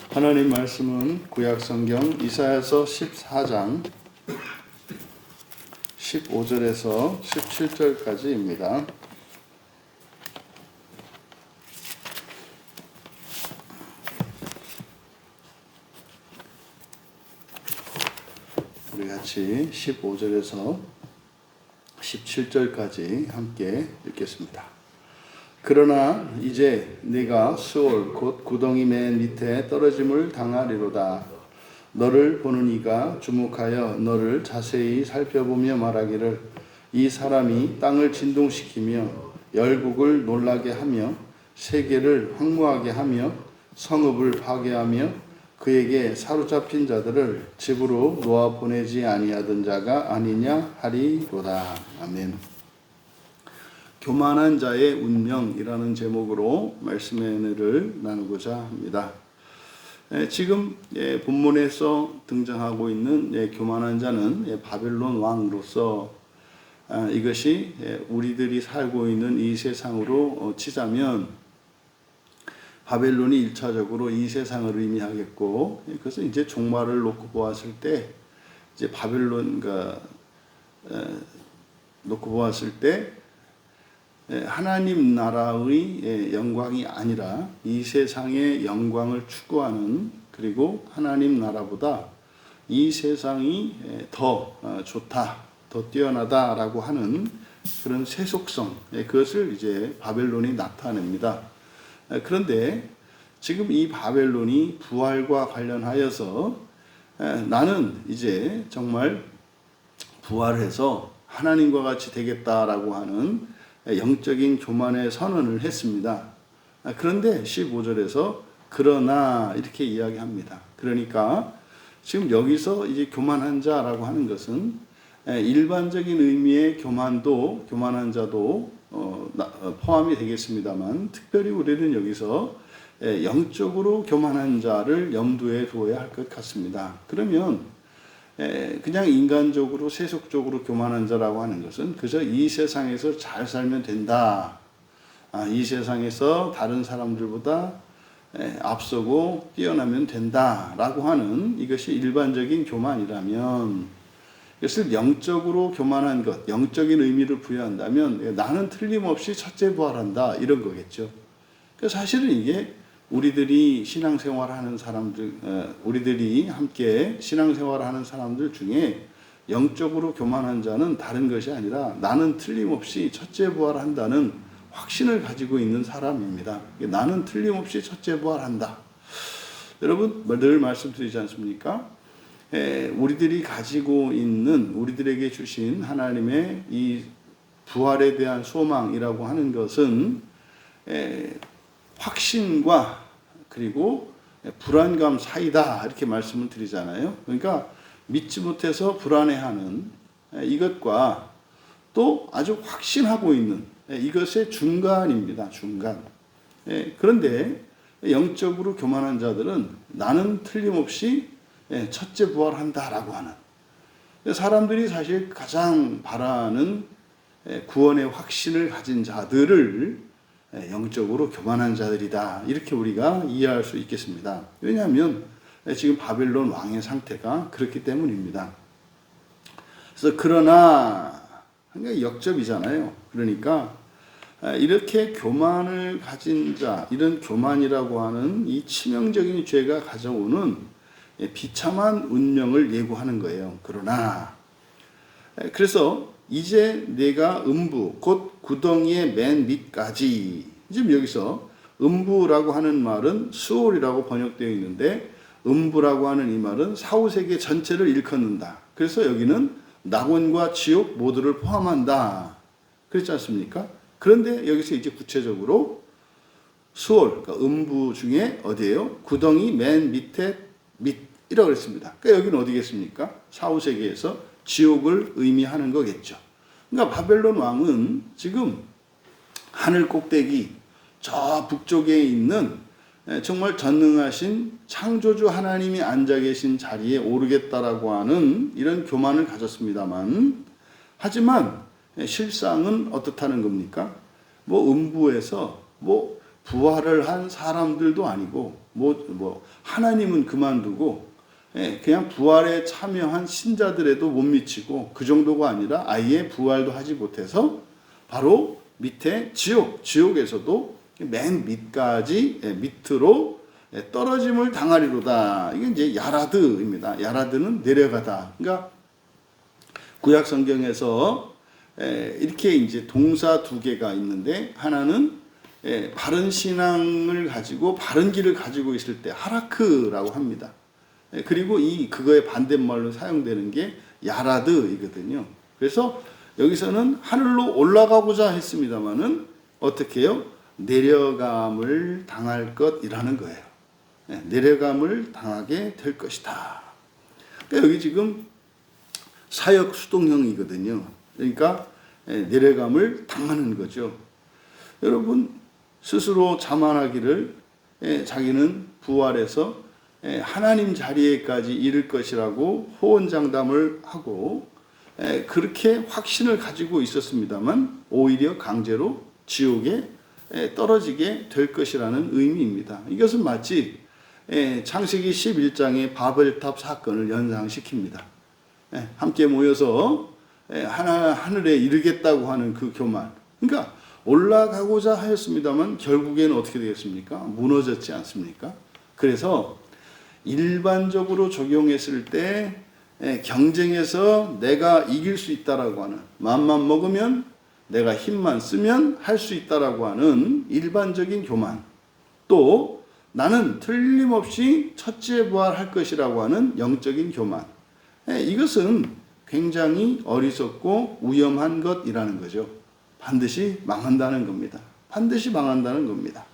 하나님 말씀은 구약성경 이사야서 14장 15절에서 17절까지입니다. 우리 같이 15절에서 17절까지 함께 읽겠습니다. 그러나 이제 네가 수올 곧 구덩이 맨 밑에 떨어짐을 당하리로다. 너를 보는 이가 주목하여 너를 자세히 살펴보며 말하기를 이 사람이 땅을 진동시키며 열국을 놀라게 하며 세계를 황무하게 하며 성읍을 파괴하며 그에게 사로잡힌 자들을 집으로 놓아 보내지 아니하던 자가 아니냐 하리로다. 아멘. 교만한 자의 운명이라는 제목으로 말씀의 은혜를 나누고자 합니다. 지금 본문에서 등장하고 있는 교만한 자는 바벨론 왕으로서 이것이 우리들이 살고 있는 이 세상으로 치자면 바벨론이 1차적으로 이 세상을 의미하겠고, 그래서 이제 종말을 놓고 보았을 때 이제 바벨론과 놓고 보았을 때 하나님 나라의 영광이 아니라 이 세상의 영광을 추구하는, 그리고 하나님 나라보다 이 세상이 더 좋다, 더 뛰어나다라고 하는 그런 세속성, 그것을 이제 바벨론이 나타냅니다. 그런데 지금 이 바벨론이 부활과 관련하여서 나는 이제 정말 부활해서 하나님과 같이 되겠다라고 하는 영적인 교만의 선언을 했습니다. 그런데 15절에서 그러나 이렇게 이야기합니다. 그러니까 지금 여기서 이제 교만한 자라고 하는 것은 일반적인 의미의 교만한 자도 포함이 되겠습니다만, 특별히 우리는 여기서 영적으로 교만한 자를 염두에 두어야 할 것 같습니다. 그러면 그냥 인간적으로 세속적으로 교만한 자라고 하는 것은 그저 이 세상에서 잘 살면 된다, 이 세상에서 다른 사람들보다 앞서고 뛰어나면 된다라고 하는 이것이 일반적인 교만이라면, 이것을 영적으로 교만한 것, 영적인 의미를 부여한다면 나는 틀림없이 첫째 부활한다, 이런 거겠죠. 사실은 이게 우리들이 신앙생활하는 사람들, 우리들이 함께 신앙생활하는 사람들 중에 영적으로 교만한 자는 다른 것이 아니라 나는 틀림없이 첫째 부활한다는 확신을 가지고 있는 사람입니다. 나는 틀림없이 첫째 부활한다. 여러분 늘 말씀드리지 않습니까? 우리들이 가지고 있는, 우리들에게 주신 하나님의 이 부활에 대한 소망이라고 하는 것은 확신과 그리고 불안감 사이다, 이렇게 말씀을 드리잖아요. 그러니까 믿지 못해서 불안해하는 이것과 또 아주 확신하고 있는 이것의 중간입니다. 중간. 그런데 영적으로 교만한 자들은 나는 틀림없이 첫째 부활한다라고 하는, 사람들이 사실 가장 바라는 구원의 확신을 가진 자들을 영적으로 교만한 자들이다, 이렇게 우리가 이해할 수 있겠습니다. 왜냐하면 지금 바벨론 왕의 상태가 그렇기 때문입니다. 그래서 그러나 그러니까 역접이잖아요. 그러니까 이렇게 교만을 가진 자, 이런 교만이라고 하는 이 치명적인 죄가 가져오는 비참한 운명을 예고하는 거예요. 그러나 그래서 이제 내가 음부 곧 구덩이의 맨 밑까지, 지금 여기서 음부라고 하는 말은 수올이라고 번역되어 있는데 음부라고 하는 이 말은 사후세계 전체를 일컫는다. 그래서 여기는 낙원과 지옥 모두를 포함한다, 그렇지 않습니까? 그런데 여기서 이제 구체적으로 수올, 그러니까 음부 중에 어디예요? 구덩이 맨 밑에 밑이라고 그랬습니다. 그러니까 여기는 어디겠습니까? 사후세계에서 지옥을 의미하는 거겠죠. 그러니까 바벨론 왕은 지금 하늘 꼭대기 저 북쪽에 있는 정말 전능하신 창조주 하나님이 앉아 계신 자리에 오르겠다라고 하는 이런 교만을 가졌습니다만, 하지만 실상은 어떻다는 겁니까? 음부에서 부활을 한 사람들도 아니고 하나님은 그만두고 그냥 부활에 참여한 신자들에도 못 미치고 그 정도가 아니라 아예 부활도 하지 못해서 바로 밑에 지옥에서도 맨 밑으로 떨어짐을 당하리로다. 이게 이제 야라드입니다. 야라드는 내려가다. 그러니까 구약 성경에서 이렇게 이제 동사 두 개가 있는데, 하나는 바른 신앙을 가지고 바른 길을 가지고 있을 때 하라크라고 합니다. 그리고 그거의 반대말로 사용되는 게 야라드이거든요. 그래서 여기서는 하늘로 올라가고자 했습니다만은 어떻게 해요? 내려감을 당할 것이라는 거예요. 내려감을 당하게 될 것이다. 그러니까 여기 지금 사역 수동형이거든요. 그러니까 내려감을 당하는 거죠. 여러분 스스로 자만하기를 자기는 부활해서 하나님 자리에까지 이를 것이라고 호언장담을 하고 그렇게 확신을 가지고 있었습니다만 오히려 강제로 지옥에 떨어지게 될 것이라는 의미입니다. 이것은 마치 창세기 11장의 바벨탑 사건을 연상시킵니다. 함께 모여서 하늘에 이르겠다고 하는 그 교만. 그러니까 올라가고자 하였습니다만 결국에는 어떻게 되겠습니까? 무너졌지 않습니까? 그래서 일반적으로 적용했을 때 경쟁에서 내가 이길 수 있다라고 하는, 맘만 먹으면 내가 힘만 쓰면 할 수 있다라고 하는 일반적인 교만, 또 나는 틀림없이 첫째 부활할 것이라고 하는 영적인 교만, 이것은 굉장히 어리석고 위험한 것이라는 거죠. 반드시 망한다는 겁니다. 반드시 망한다는 겁니다.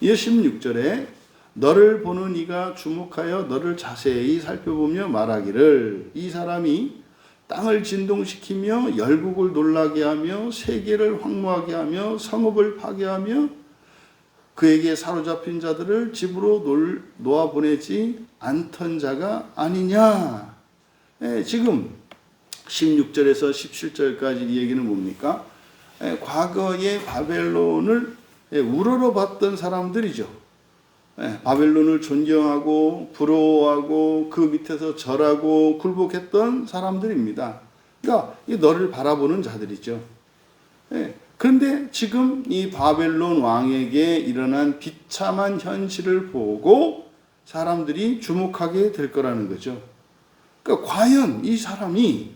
이 16절에 너를 보는 이가 주목하여 너를 자세히 살펴보며 말하기를, 이 사람이 땅을 진동시키며 열국을 놀라게 하며 세계를 황무하게 하며 성읍을 파괴하며 그에게 사로잡힌 자들을 집으로 놓아보내지 않던 자가 아니냐. 지금 16절에서 17절까지 이 얘기는 뭡니까? 과거의 바벨론을 우러러봤던 사람들이죠. 바벨론을 존경하고 부러워하고 그 밑에서 절하고 굴복했던 사람들입니다. 그러니까 너를 바라보는 자들이죠. 그런데 지금 이 바벨론 왕에게 일어난 비참한 현실을 보고 사람들이 주목하게 될 거라는 거죠. 그러니까 과연 이 사람이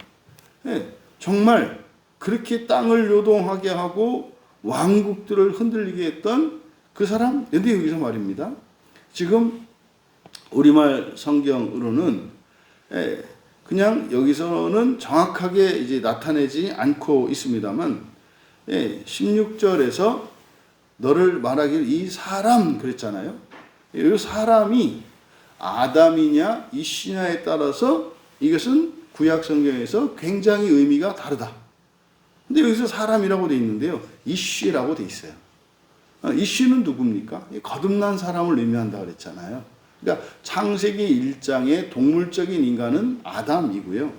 정말 그렇게 땅을 요동하게 하고 왕국들을 흔들리게 했던 그 사람? 근데 여기서 말입니다. 지금 우리말 성경으로는 그냥 여기서는 정확하게 이제 나타내지 않고 있습니다만 16절에서 너를 말하길 이 사람 그랬잖아요. 이 사람이 아담이냐 이씨냐에 따라서 이것은 구약 성경에서 굉장히 의미가 다르다. 근데 여기서 사람이라고 돼 있는데요. 이씨라고 돼 있어요. 이씨는 누굽니까? 거듭난 사람을 의미한다 그랬잖아요. 그러니까 창세기 1장의 동물적인 인간은 아담이고요.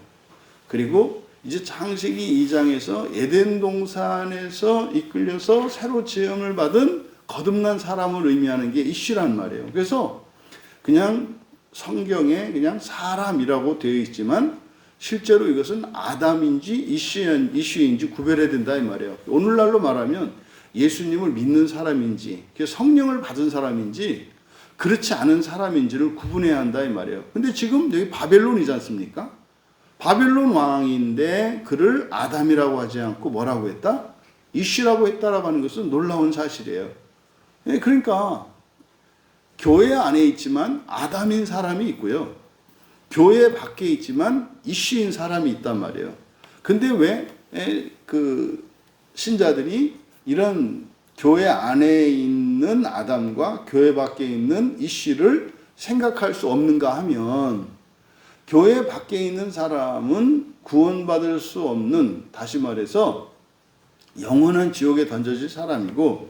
그리고 이제 창세기 2장에서 에덴 동산에서 이끌려서 새로 지음을 받은 거듭난 사람을 의미하는 게 이씨란 말이에요. 그래서 그냥 성경에 그냥 사람이라고 되어 있지만 실제로 이것은 아담인지 이씨인지 구별해야 된다 이 말이에요. 오늘날로 말하면 예수님을 믿는 사람인지 성령을 받은 사람인지 그렇지 않은 사람인지를 구분해야 한다 이 말이에요. 근데 지금 여기 바벨론이지 않습니까? 바벨론 왕인데 그를 아담이라고 하지 않고 뭐라고 했다? 이씨라고 했다라고 하는 것은 놀라운 사실이에요. 그러니까 교회 안에 있지만 아담인 사람이 있고요. 교회 밖에 있지만 이씨인 사람이 있단 말이에요. 근데 왜 그 신자들이 이런 교회 안에 있는 아담과 교회 밖에 있는 이씨를 생각할 수 없는가 하면, 교회 밖에 있는 사람은 구원받을 수 없는, 다시 말해서 영원한 지옥에 던져질 사람이고,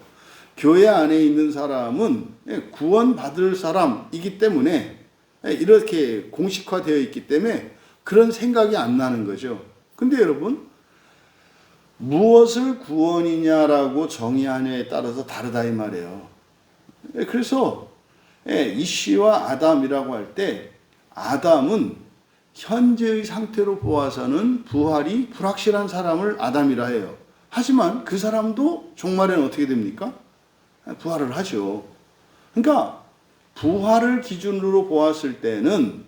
교회 안에 있는 사람은 구원받을 사람이기 때문에 이렇게 공식화되어 있기 때문에 그런 생각이 안 나는 거죠. 근데 여러분, 무엇을 구원이냐라고 정의하냐에 따라서 다르다 이 말이에요. 그래서 이씨와 아담이라고 할 때 아담은 현재의 상태로 보아서는 부활이 불확실한 사람을 아담이라 해요. 하지만 그 사람도 종말에는 어떻게 됩니까? 부활을 하죠. 그러니까 부활을 기준으로 보았을 때는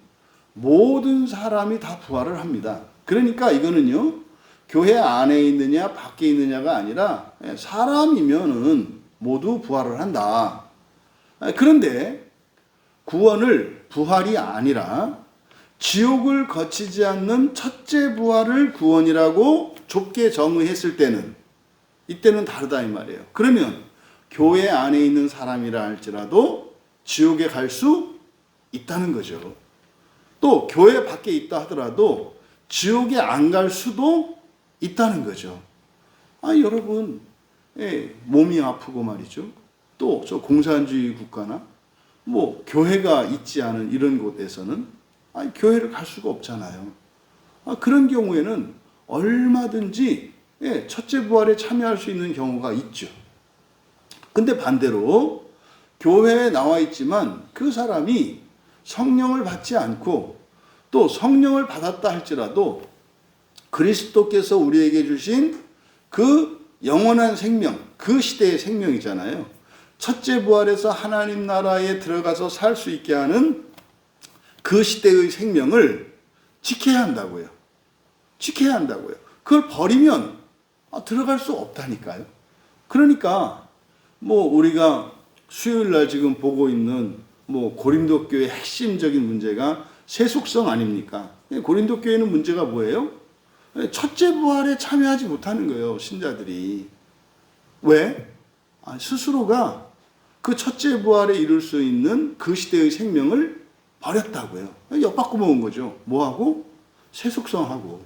모든 사람이 다 부활을 합니다. 그러니까 이거는요, 교회 안에 있느냐 밖에 있느냐가 아니라 사람이면은 모두 부활을 한다. 그런데 구원을 부활이 아니라 지옥을 거치지 않는 첫째 부활을 구원이라고 좁게 정의했을 때는, 이때는 다르다 이 말이에요. 그러면 교회 안에 있는 사람이라 할지라도 지옥에 갈 수 있다는 거죠. 또 교회 밖에 있다 하더라도 지옥에 안 갈 수도 있다는 거죠. 여러분, 몸이 아프고 말이죠. 또 저 공산주의 국가나 뭐 교회가 있지 않은 이런 곳에서는 교회를 갈 수가 없잖아요. 그런 경우에는 얼마든지 첫째 부활에 참여할 수 있는 경우가 있죠. 근데 반대로 교회에 나와 있지만 그 사람이 성령을 받지 않고 또 성령을 받았다 할지라도 그리스도께서 우리에게 주신 그 영원한 생명, 그 시대의 생명이잖아요. 첫째 부활에서 하나님 나라에 들어가서 살 수 있게 하는 그 시대의 생명을 지켜야 한다고요. 지켜야 한다고요. 그걸 버리면 들어갈 수 없다니까요. 그러니까 뭐 우리가 수요일 날 지금 보고 있는 뭐 고린도 교회의 핵심적인 문제가 세속성 아닙니까? 고린도 교회는 문제가 뭐예요? 첫째 부활에 참여하지 못하는 거예요, 신자들이. 왜? 스스로가 그 첫째 부활에 이룰 수 있는 그 시대의 생명을 버렸다고요. 엿바꿔 먹은 거죠. 뭐하고? 세속성하고.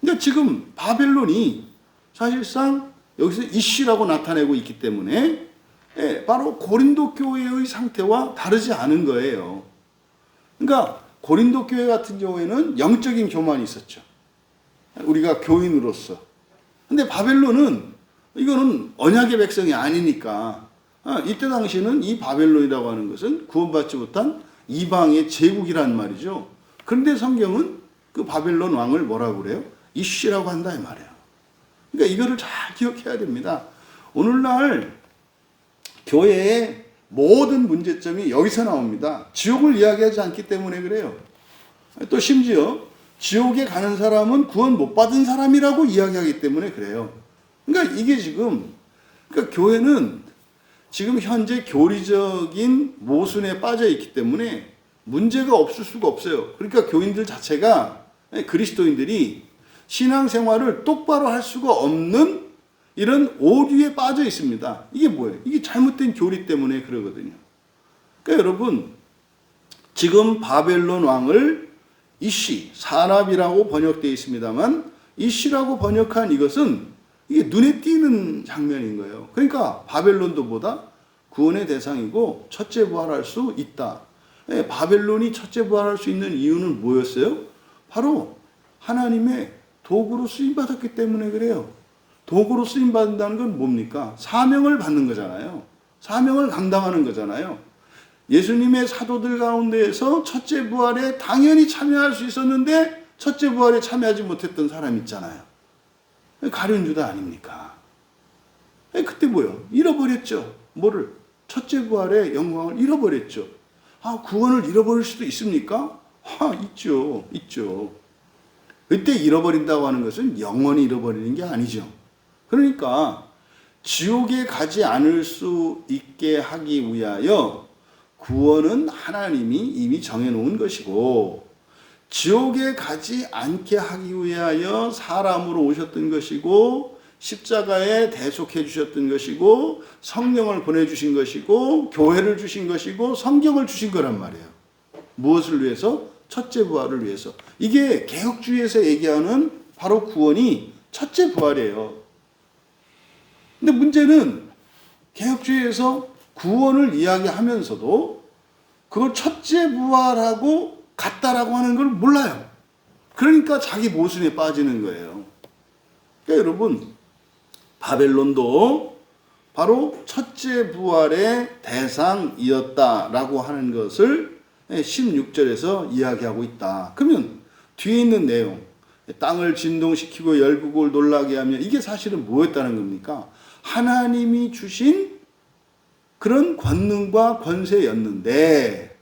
근데 지금 바벨론이 사실상 여기서 이씨라고 나타내고 있기 때문에 바로 고린도 교회의 상태와 다르지 않은 거예요. 그러니까 고린도 교회 같은 경우에는 영적인 교만이 있었죠. 우리가 교인으로서. 근데 바벨론은 이거는 언약의 백성이 아니니까 이때 당시에는 이 바벨론이라고 하는 것은 구원받지 못한 이방의 제국이란 말이죠. 그런데 성경은 그 바벨론 왕을 뭐라고 그래요? 이씨라고 한다 이 말이에요. 그러니까 이거를 잘 기억해야 됩니다. 오늘날 교회의 모든 문제점이 여기서 나옵니다. 지옥을 이야기하지 않기 때문에 그래요. 또 심지어 지옥에 가는 사람은 구원 못 받은 사람이라고 이야기하기 때문에 그래요. 그러니까 이게 지금, 그러니까 교회는 지금 현재 교리적인 모순에 빠져 있기 때문에 문제가 없을 수가 없어요. 그러니까 교인들 자체가, 그리스도인들이 신앙생활을 똑바로 할 수가 없는 이런 오류에 빠져 있습니다. 이게 뭐예요? 이게 잘못된 교리 때문에 그러거든요. 그러니까 여러분, 지금 바벨론 왕을 이씨, 사람이라고 번역되어 있습니다만 이씨라고 번역한 이것은 이게 눈에 띄는 장면인 거예요. 그러니까 바벨론도 보다 구원의 대상이고 첫째 부활할 수 있다. 바벨론이 첫째 부활할 수 있는 이유는 뭐였어요? 바로 하나님의 도구로 쓰임받았기 때문에 그래요. 도구로 쓰임받는다는 건 뭡니까? 사명을 받는 거잖아요. 사명을 감당하는 거잖아요. 예수님의 사도들 가운데에서 첫째 부활에 당연히 참여할 수 있었는데 첫째 부활에 참여하지 못했던 사람 있잖아요. 가룟 유다 아닙니까? 그때 뭐요? 잃어버렸죠. 뭐를? 첫째 부활의 영광을 잃어버렸죠. 구원을 잃어버릴 수도 있습니까? 있죠. 있죠. 그때 잃어버린다고 하는 것은 영원히 잃어버리는 게 아니죠. 그러니까 지옥에 가지 않을 수 있게 하기 위하여 구원은 하나님이 이미 정해놓은 것이고 지옥에 가지 않게 하기 위하여 사람으로 오셨던 것이고 십자가에 대속해 주셨던 것이고 성령을 보내주신 것이고 교회를 주신 것이고 성경을 주신 거란 말이에요. 무엇을 위해서? 첫째 부활을 위해서. 이게 개혁주의에서 얘기하는 바로 구원이 첫째 부활이에요. 근데 문제는 개혁주의에서 구원을 이야기하면서도 그걸 첫째 부활하고 같다라고 하는 걸 몰라요. 그러니까 자기 모순에 빠지는 거예요. 그러니까 여러분, 바벨론도 바로 첫째 부활의 대상이었다라고 하는 것을 16절에서 이야기하고 있다. 그러면 뒤에 있는 내용, 땅을 진동시키고 열국을 놀라게 하며, 이게 사실은 뭐였다는 겁니까? 하나님이 주신 그런 권능과 권세였는데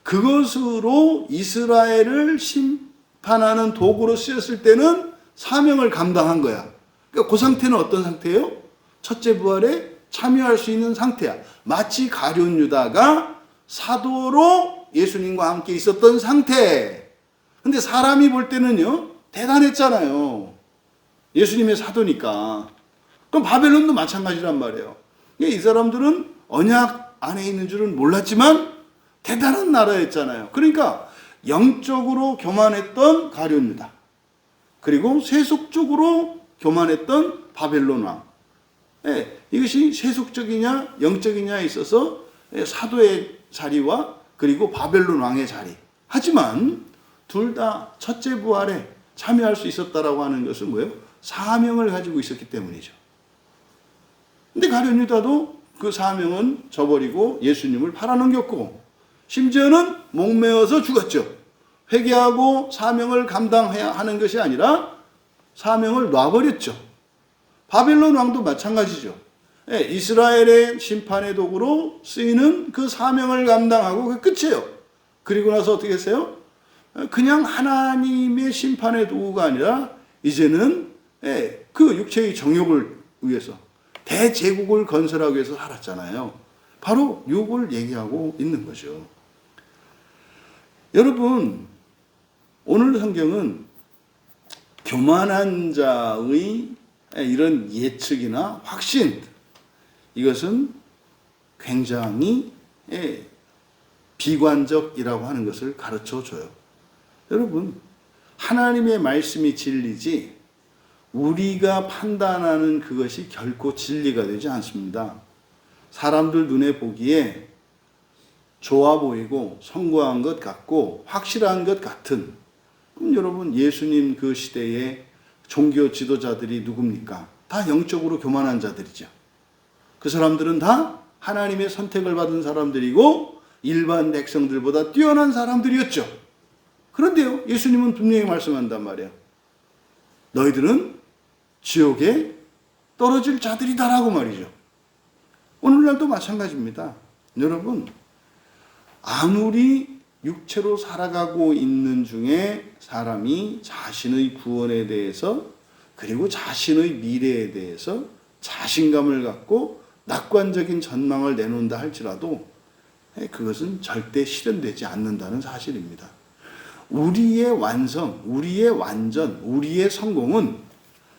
그것으로 이스라엘을 심판하는 도구로 쓰였을 때는 사명을 감당한 거야. 그러니까 그 상태는 어떤 상태예요? 첫째 부활에 참여할 수 있는 상태야. 마치 가룟 유다가 사도로 예수님과 함께 있었던 상태. 근데 사람이 볼 때는요, 대단했잖아요. 예수님의 사도니까. 그럼 바벨론도 마찬가지란 말이에요. 이 사람들은 언약 안에 있는 줄은 몰랐지만 대단한 나라였잖아요. 그러니까 영적으로 교만했던 가룟 유다, 그리고 세속적으로 교만했던 바벨론 왕. 이것이 세속적이냐 영적이냐에 있어서 사도의 자리와 그리고 바벨론 왕의 자리. 하지만 둘 다 첫째 부활에 참여할 수 있었다라고 하는 것은 뭐예요? 사명을 가지고 있었기 때문이죠. 근데 가룟 유다도 그 사명은 저버리고 예수님을 팔아넘겼고, 심지어는 목매어서 죽었죠. 회개하고 사명을 감당해야 하는 것이 아니라 사명을 놔버렸죠. 바벨론 왕도 마찬가지죠. 이스라엘의 심판의 도구로 쓰이는 그 사명을 감당하고 그 끝이에요. 그리고 나서 어떻게 했어요? 그냥 하나님의 심판의 도구가 아니라 이제는 그 육체의 정욕을 위해서 대제국을 건설하기 위해서 살았잖아요. 바로 욕을 얘기하고 있는 거죠. 여러분, 오늘 성경은 교만한 자의 이런 예측이나 확신, 이것은 굉장히 비관적이라고 하는 것을 가르쳐 줘요. 여러분, 하나님의 말씀이 진리지 우리가 판단하는 그것이 결코 진리가 되지 않습니다. 사람들 눈에 보기에 좋아 보이고 성공한 것 같고 확실한 것 같은, 그럼 여러분, 예수님 그 시대의 종교 지도자들이 누굽니까? 다 영적으로 교만한 자들이죠. 그 사람들은 다 하나님의 선택을 받은 사람들이고 일반 백성들보다 뛰어난 사람들이었죠. 그런데요, 예수님은 분명히 말씀한단 말이에요. 너희들은 지옥에 떨어질 자들이다라고 말이죠. 오늘날도 마찬가지입니다. 여러분, 아무리 육체로 살아가고 있는 중에 사람이 자신의 구원에 대해서 그리고 자신의 미래에 대해서 자신감을 갖고 낙관적인 전망을 내놓는다 할지라도 그것은 절대 실현되지 않는다는 사실입니다. 우리의 완성, 우리의 완전, 우리의 성공은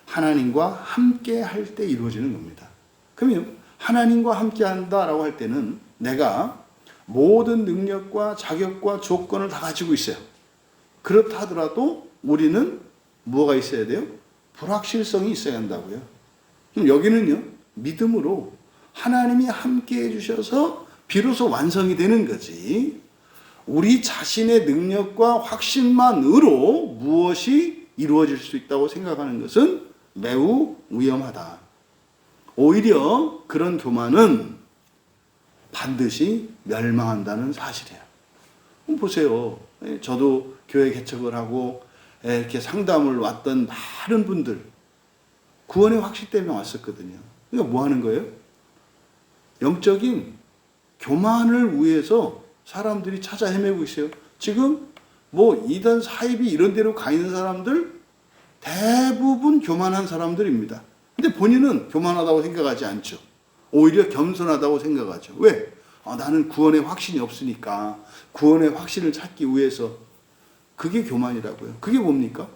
하나님과 함께 할 때 이루어지는 겁니다. 그러면 하나님과 함께 한다라고 할 때는 내가 모든 능력과 자격과 조건을 다 가지고 있어요. 그렇다 하더라도 우리는 뭐가 있어야 돼요? 불확실성이 있어야 한다고요. 그럼 여기는요, 믿음으로 하나님이 함께 해주셔서 비로소 완성이 되는 거지, 우리 자신의 능력과 확신만으로 무엇이 이루어질 수 있다고 생각하는 것은 매우 위험하다. 오히려 그런 교만은 반드시 멸망한다는 사실이에요. 보세요. 저도 교회 개척을 하고 이렇게 상담을 왔던 많은 분들 구원의 확신 때문에 왔었거든요. 그러니까 뭐 하는 거예요? 영적인 교만을 위해서 사람들이 찾아 헤매고 있어요. 지금 뭐 이단 사이비 이런 데로 가 있는 사람들 대부분 교만한 사람들입니다. 근데 본인은 교만하다고 생각하지 않죠. 오히려 겸손하다고 생각하죠. 왜? 나는 구원의 확신이 없으니까 구원의 확신을 찾기 위해서. 그게 교만이라고요. 그게 뭡니까?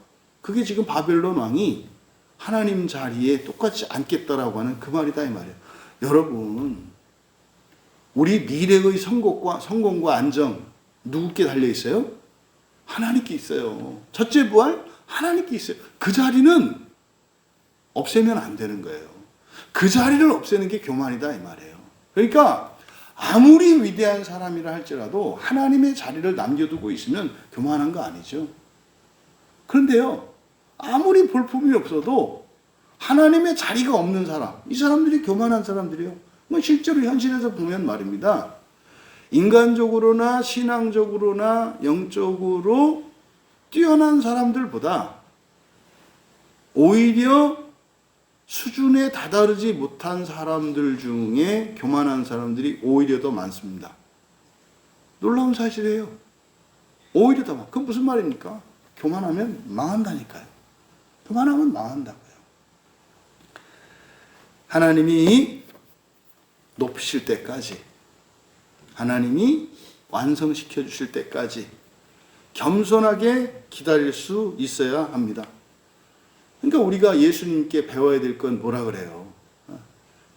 그게 지금 바벨론 왕이 하나님 자리에 똑같이 앉겠다라고 하는 그 말이다 이 말이에요. 여러분, 우리 미래의 성공과 안정 누구께 달려 있어요? 하나님께 있어요. 첫째 부활 하나님께 있어요. 그 자리는 없애면 안 되는 거예요. 그 자리를 없애는 게 교만이다 이 말이에요. 그러니까 아무리 위대한 사람이라 할지라도 하나님의 자리를 남겨두고 있으면 교만한 거 아니죠. 그런데요, 아무리 볼품이 없어도 하나님의 자리가 없는 사람, 이 사람들이 교만한 사람들이요. 뭐 실제로 현실에서 보면 말입니다. 인간적으로나 신앙적으로나 영적으로 뛰어난 사람들보다 오히려 수준에 다다르지 못한 사람들 중에 교만한 사람들이 오히려 더 많습니다. 놀라운 사실이에요. 오히려 더 많아. 그건 무슨 말입니까? 교만하면 망한다니까요. 교만하면 망한다고요. 하나님이 높이실 때까지, 하나님이 완성시켜 주실 때까지 겸손하게 기다릴 수 있어야 합니다. 그러니까 우리가 예수님께 배워야 될 건 뭐라 그래요?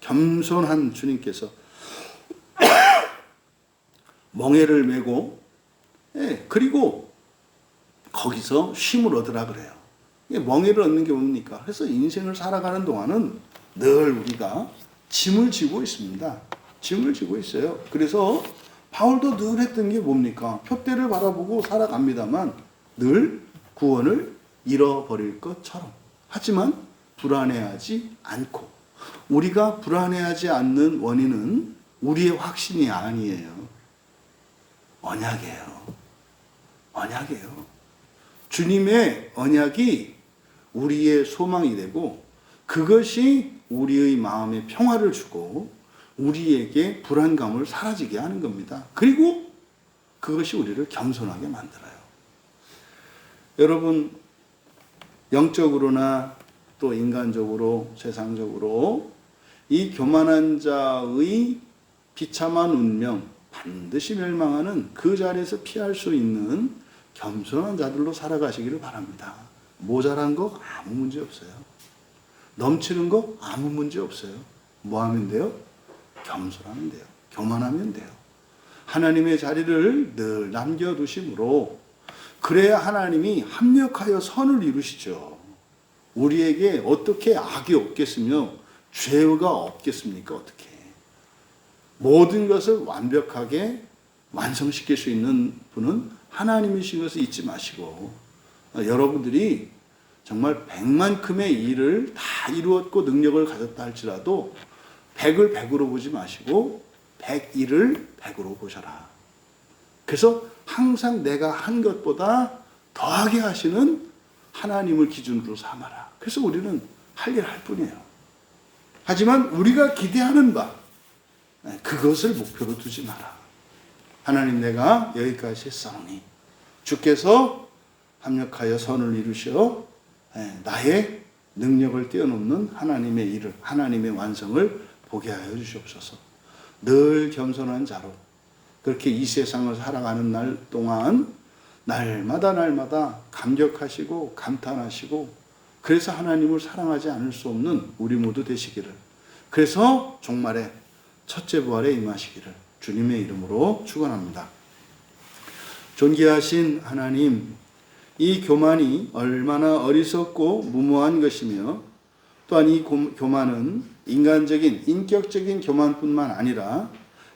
겸손한 주님께서 멍에를 메고, 그리고 거기서 쉼을 얻으라 그래요. 멍에를 얻는 게 뭡니까? 그래서 인생을 살아가는 동안은 늘 우리가 짐을 지고 있습니다. 짐을 지고 있어요. 그래서 바울도 늘 했던 게 뭡니까? 표대를 바라보고 살아갑니다만 늘 구원을 잃어버릴 것처럼. 하지만 불안해하지 않고, 우리가 불안해하지 않는 원인은 우리의 확신이 아니에요. 언약이에요. 언약이에요. 주님의 언약이 우리의 소망이 되고, 그것이 우리의 마음에 평화를 주고 우리에게 불안감을 사라지게 하는 겁니다. 그리고 그것이 우리를 겸손하게 만들어요. 여러분, 영적으로나 또 인간적으로, 세상적으로 이 교만한 자의 비참한 운명, 반드시 멸망하는 그 자리에서 피할 수 있는 겸손한 자들로 살아가시기를 바랍니다. 모자란 거 아무 문제 없어요. 넘치는 거 아무 문제 없어요. 뭐 하면 돼요? 겸손하면 돼요. 교만하면 돼요. 하나님의 자리를 늘 남겨두심으로, 그래야 하나님이 합력하여 선을 이루시죠. 우리에게 어떻게 악이 없겠으며 죄가 없겠습니까? 어떻게. 모든 것을 완벽하게 완성시킬 수 있는 분은 하나님이신 것을 잊지 마시고, 여러분들이 정말 100만큼의 일을 다 이루었고 능력을 가졌다 할지라도 100을 100으로 보지 마시고 101을 100으로 보셔라. 그래서 항상 내가 한 것보다 더하게 하시는 하나님을 기준으로 삼아라. 그래서 우리는 할 일 할 뿐이에요. 하지만 우리가 기대하는 바, 그것을 목표로 두지 마라. 하나님, 내가 여기까지 했사오니 주께서 합력하여 선을 이루시어 나의 능력을 뛰어넘는 하나님의 일을, 하나님의 완성을 보게 하여 주시옵소서. 늘 겸손한 자로 그렇게 이 세상을 살아가는 날 동안 날마다 감격하시고 감탄하시고, 그래서 하나님을 사랑하지 않을 수 없는 우리 모두 되시기를, 그래서 종말에 첫째 부활에 임하시기를 주님의 이름으로 축원합니다. 존귀하신 하나님, 이 교만이 얼마나 어리석고 무모한 것이며, 또한 이 교만은 인간적인 인격적인 교만뿐만 아니라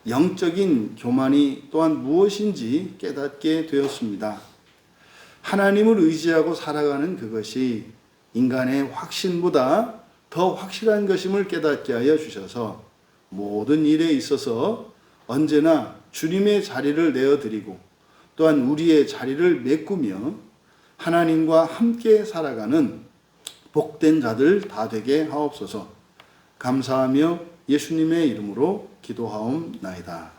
영적인 교만이 또한 무엇인지 깨닫게 되었습니다. 하나님을 의지하고 살아가는 그것이 인간의 확신보다 더 확실한 것임을 깨닫게 하여 주셔서 모든 일에 있어서 언제나 주님의 자리를 내어드리고, 또한 우리의 자리를 메꾸며 하나님과 함께 살아가는 복된 자들 다 되게 하옵소서. 감사하며 예수님의 이름으로 기도하옵나이다.